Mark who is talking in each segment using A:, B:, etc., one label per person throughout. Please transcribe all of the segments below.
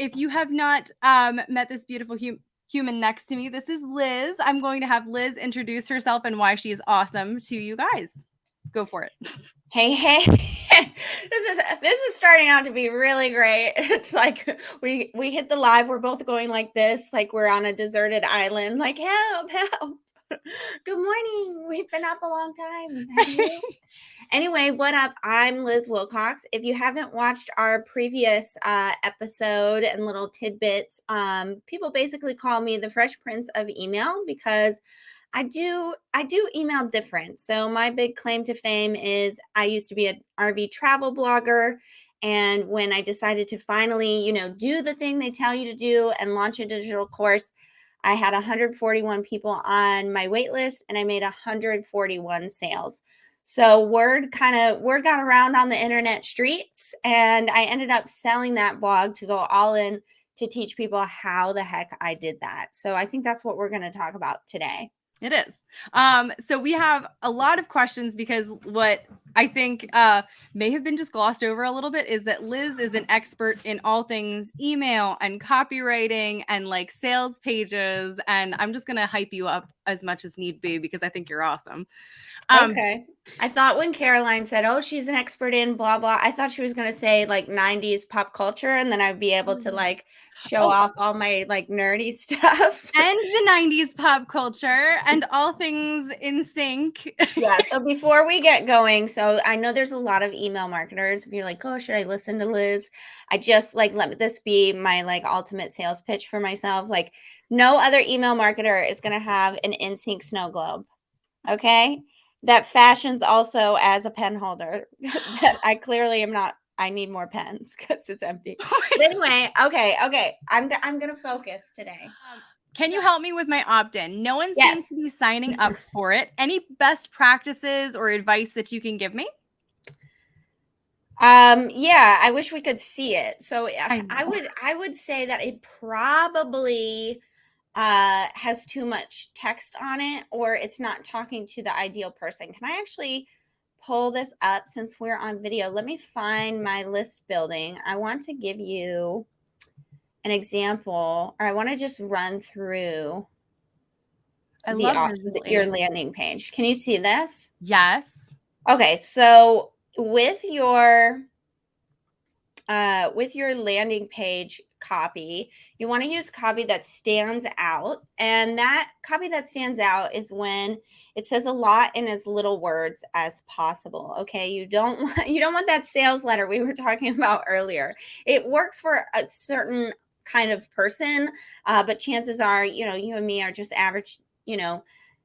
A: if you have not met this beautiful human next to me, this is Liz. I'm going to have Liz introduce herself and why she is awesome to you guys. Go for it.
B: Hey, this is starting out to be really great. It's like we hit the live. We're both going like this, like we're on a deserted island. Like help, help. Good morning. We've been up a long time. Have you? Anyway, what up? I'm Liz Wilcox. If you haven't watched our previous episode and little tidbits, people basically call me the Fresh Prince of Email because I do email different. So my big claim to fame is I used to be an RV travel blogger. And when I decided to finally, do the thing they tell you to do and launch a digital course, I had 141 people on my wait list and I made 141 sales. So word got around on the internet streets, and I ended up selling that blog to go all in to teach people how the heck I did that. So I think that's what we're going to talk about today.
A: It is. So we have a lot of questions because what I think may have been just glossed over a little bit is that Liz is an expert in all things email and copywriting and like sales pages. And I'm just going to hype you up as much as need be because I think you're awesome.
B: Okay. I thought when Caroline said, "Oh, she's an expert in blah blah," I thought she was going to say like 90s pop culture, and then I'd be able to like show off all my like nerdy stuff.
A: And the 90s pop culture and all things in sync.
B: Yeah. So before we get going, so I know there's a lot of email marketers. If you're like, "Oh, should I listen to Liz?" I just like let this be my like ultimate sales pitch for myself. Like, no other email marketer is going to have an in sync snow globe. Okay. That fashions also as a pen holder that I clearly am not. I need more pens because it's empty. But anyway, okay. I'm gonna focus today.
A: Can you help me with my opt-in? No one seems
B: Yes.
A: to be signing up for it. Any best practices or advice that you can give me?
B: Yeah, I wish we could see it. So
A: I know.
B: I would say that it probably has too much text on it, or it's not talking to the ideal person. Can I actually pull this up since we're on video? Let me find my list building. I want to give you an example, or I want to just run through
A: I love visual
B: your
A: aids.
B: landing page. Can you see this?
A: Yes.
B: Okay, so with your landing page copy, you want to use copy that stands out. And that copy that stands out is when it says a lot in as little words as possible. Okay. You don't want that sales letter we were talking about earlier. It works for a certain kind of person, but chances are, you and me are just average,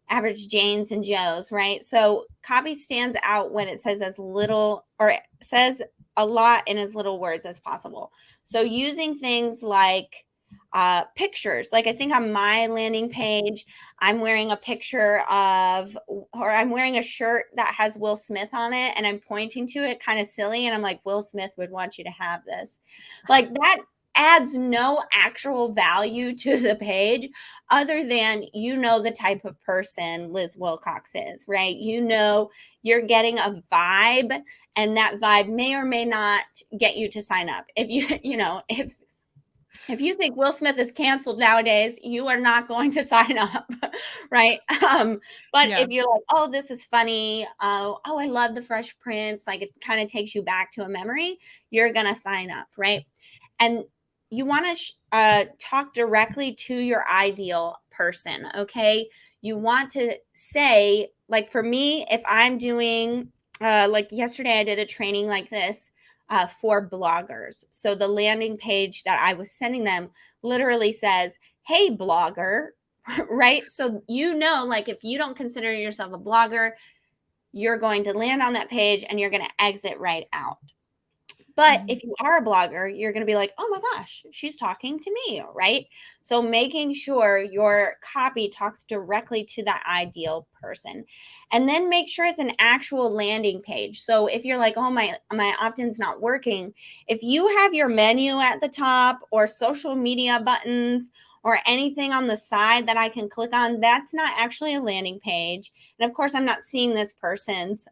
B: average Janes and Joes, right? So copy stands out when it says as little, or it says a lot in as little words as possible. So using things like pictures, like I think on my landing page, I'm wearing a picture of, or I'm wearing a shirt that has Will Smith on it, and I'm pointing to it kind of silly, and I'm like, Will Smith would want you to have this. Like that adds no actual value to the page other than the type of person Liz Wilcox is, right? You're getting a vibe, and that vibe may or may not get you to sign up. If if you think Will Smith is canceled nowadays, you are not going to sign up, right? But
A: Yeah.
B: if you're like, oh, this is funny, oh, I love the Fresh Prince, like it kind of takes you back to a memory, you're gonna sign up, right? And you want to talk directly to your ideal person, okay? You want to say, like for me, if I'm doing, like yesterday, I did a training like this for bloggers. So the landing page that I was sending them literally says, "Hey, blogger," right? So like if you don't consider yourself a blogger, you're going to land on that page and you're going to exit right out. But if you are a blogger, you're going to be like, oh my gosh, she's talking to me, right? So making sure your copy talks directly to that ideal person. And then make sure it's an actual landing page. So if you're like, oh, my opt-in's not working, if you have your menu at the top or social media buttons or anything on the side that I can click on, that's not actually a landing page. And of course, I'm not seeing this person's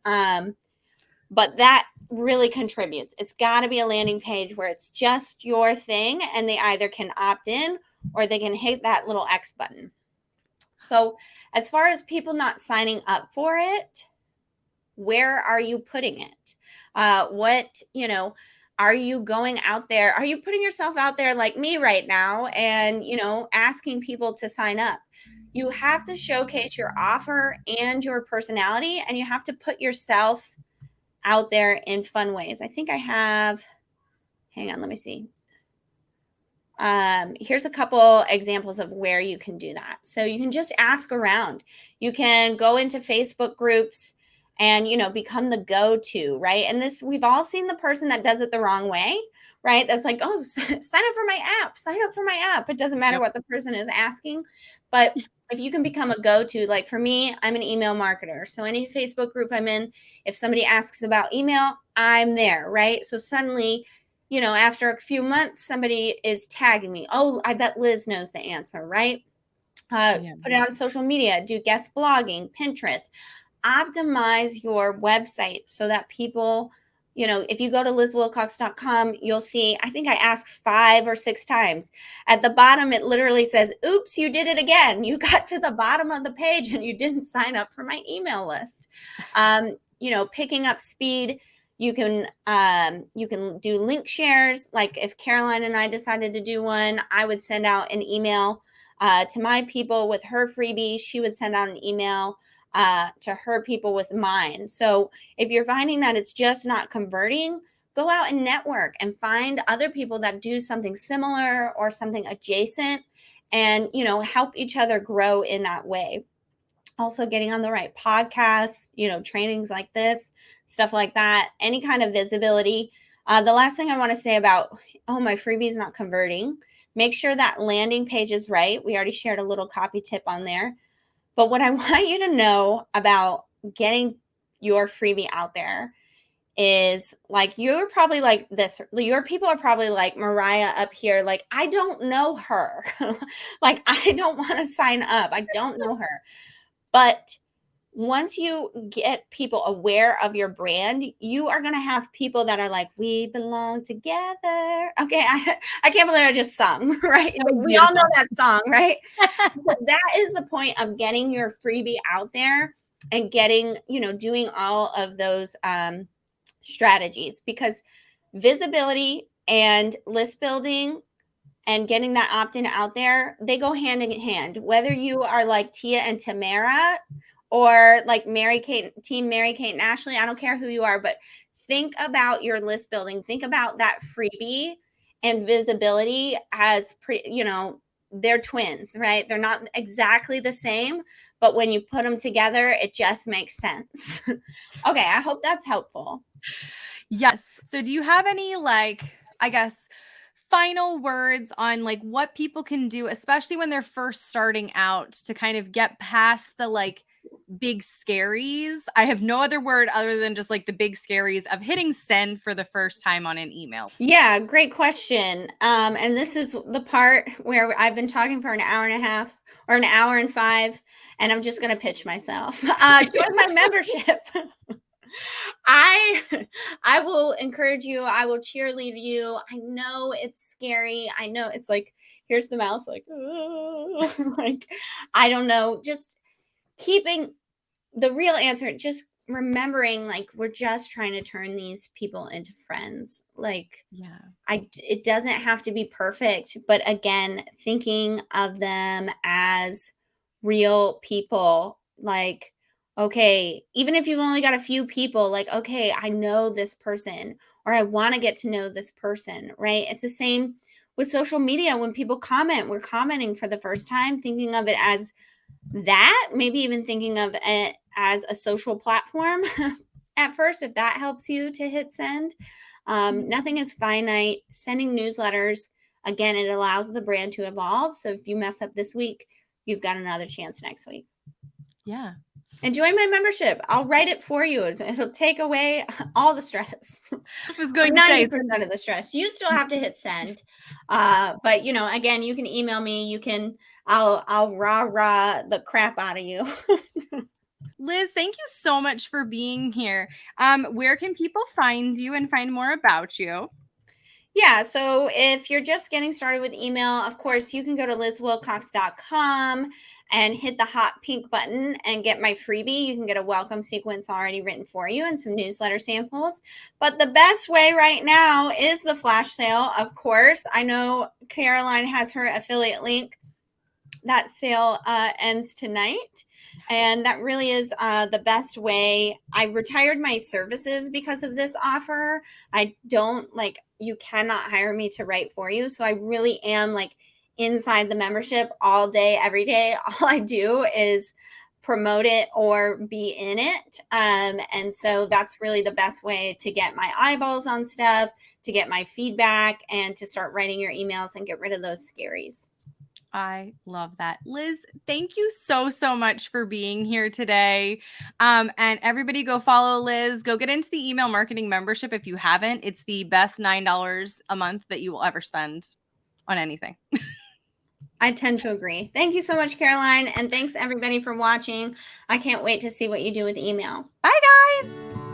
B: but that really contributes. It's got to be a landing page where it's just your thing, and they either can opt in or they can hit that little X button. So as far as people not signing up for it, where are you putting it? Are you going out there? Are you putting yourself out there like me right now and, asking people to sign up? You have to showcase your offer and your personality, and you have to put yourself out there in fun ways. I think I have, hang on, let me see. Here's a couple examples of where you can do that. So you can just ask around. You can go into Facebook groups and, become the go-to, right? And this, we've all seen the person that does it the wrong way, right? That's like, oh, sign up for my app, sign up for my app. It doesn't matter what the person is asking. But if you can become a go-to, like for me, I'm an email marketer. So any Facebook group I'm in, if somebody asks about email, I'm there, right? So suddenly, after a few months, somebody is tagging me. Oh, I bet Liz knows the answer, right? Put it on social media, do guest blogging, Pinterest. Optimize your website so that people, if you go to lizwilcox.com, you'll see, I think I asked 5 or 6 times. At the bottom, it literally says, oops, you did it again. You got to the bottom of the page and you didn't sign up for my email list. Picking up speed. You can do link shares. Like if Caroline and I decided to do one, I would send out an email to my people with her freebie. She would send out an email to her people with mine. So if you're finding that it's just not converting, go out and network and find other people that do something similar or something adjacent, and help each other grow in that way. Also getting on the right podcasts, trainings like this, stuff like that, any kind of visibility. The last thing I want to say about, my freebie is not converting, make sure that landing page is right. We already shared a little copy tip on there. But what I want you to know about getting your freebie out there is, like, you're probably like this. Your people are probably like Mariah up here. Like, I don't know her. Like, I don't want to sign up. I don't know her. But once you get people aware of your brand, you are going to have people that are like, we belong together. Okay. I can't believe I just sung, right? We all know that song, right? So that is the point of getting your freebie out there and getting, doing all of those strategies, because visibility and list building and getting that opt-in out there, they go hand in hand. Whether you are like Tia and Tamara or like Team Mary Kate and Ashley, I don't care who you are, but think about your list building. Think about that freebie and visibility as they're twins, right? They're not exactly the same, but when you put them together, it just makes sense. Okay, I hope that's helpful.
A: Yes. So do you have any, I guess, final words on what people can do, especially when they're first starting out, to kind of get past the big scaries? I have no other word other than just the big scaries of hitting send for the first time on an email.
B: Yeah, great question. And this is the part where I've been talking for an hour and a half or an hour and 5, and I'm just going to pitch myself. Join my membership. I will encourage you. I will cheerlead you. I know it's scary. I know it's like, here's the mouse, like, I don't know. Just keeping the real answer, just remembering, we're just trying to turn these people into friends. It doesn't have to be perfect, but again, thinking of them as real people, okay, even if you've only got a few people, okay, I know this person, or I want to get to know this person, right? It's the same with social media. When people comment, we're commenting for the first time, thinking of it as that, maybe even thinking of it as a social platform at first, if that helps you to hit send. Nothing is finite. Sending newsletters, again, it allows the brand to evolve. So if you mess up this week, you've got another chance next week.
A: Yeah.
B: And join my membership. I'll write it for you. It'll take away all the stress.
A: I was going to
B: 90% of the stress. You still have to hit send. But again, you can email me. I'll rah the crap out of you.
A: Liz, thank you so much for being here. Where can people find you and find more about you?
B: Yeah, so if you're just getting started with email, of course, you can go to lizwilcox.com and hit the hot pink button and get my freebie. You can get a welcome sequence already written for you and some newsletter samples. But the best way right now is the flash sale, of course. I know Caroline has her affiliate link. That sale ends tonight. And that really is the best way. I retired my services because of this offer. I don't you cannot hire me to write for you. So I really am inside the membership all day, every day. All I do is promote it or be in it. And so that's really the best way to get my eyeballs on stuff, to get my feedback, and to start writing your emails and get rid of those scaries.
A: I love that. Liz, thank you so, so much for being here today. And everybody go follow Liz. Go get into the email marketing membership if you haven't. It's the best $9 a month that you will ever spend on anything.
B: I tend to agree. Thank you so much, Caroline. And thanks everybody for watching. I can't wait to see what you do with email.
A: Bye, guys.